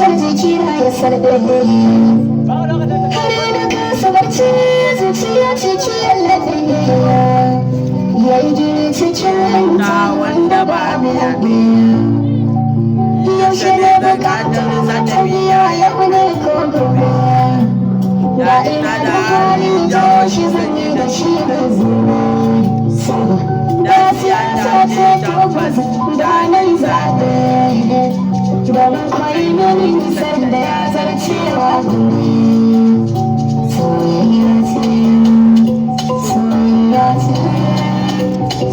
har jikina ya sarɗe. Har da kasa barci zuciya ciki yallaɗe. Yayi jiri cikin ranta wanda babu laɓe. Yaushe ne bukatar zata biya yau ne ko gobe. Da ina da halin jawo shi zan yi da shi na zuwa. Da siyasa ce tabbas da nan zaɓe. Domin kwai mini nisan da ya zarcewa gobe. Soyayya ce, soyayya ce,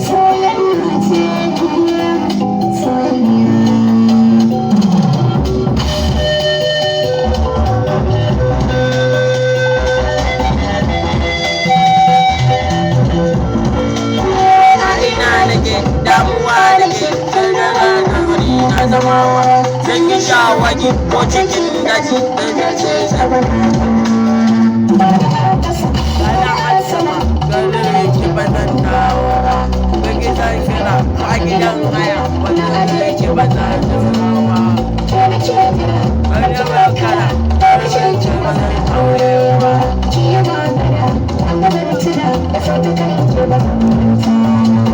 soyayya ce, soyayya. Damuwa da ke wuri na zamawa zan yi shawagi ko cikin daji da zace ana alsama garin ki bazan dawo bugi zan kira a gidan haya wanda ki bazan dawo wani bakara ƙarshen ki bazan aure ba ki yi magana wanda da tuna da sauta kan ki bazan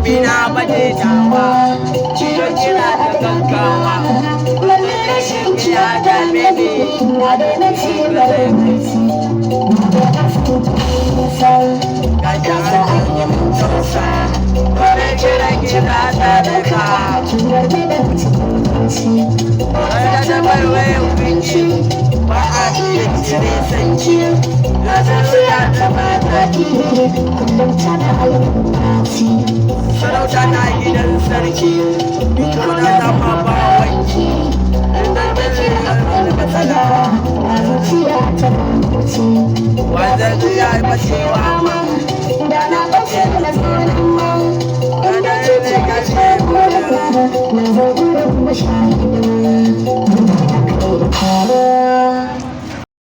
Bina bane dawa, cikin kira da gaggawa. Wani rashin ya dame ni, a daina ci gaba ga jihar yin tausa, wani kira kira ta daga. Wanda da barwai winci, ba a iya cire sanci. Na tafiya da mataki, kullum tana al'ummaci. Sarauta na gidan sarki, kuna zama ba wanki. Inda mace da matsala, a zuciya ta bankuci. Wanda zuya yi bacewa ma, da na bace da tsoron ma. Wanda ce ce kashe gona, na zo gurin mashayi.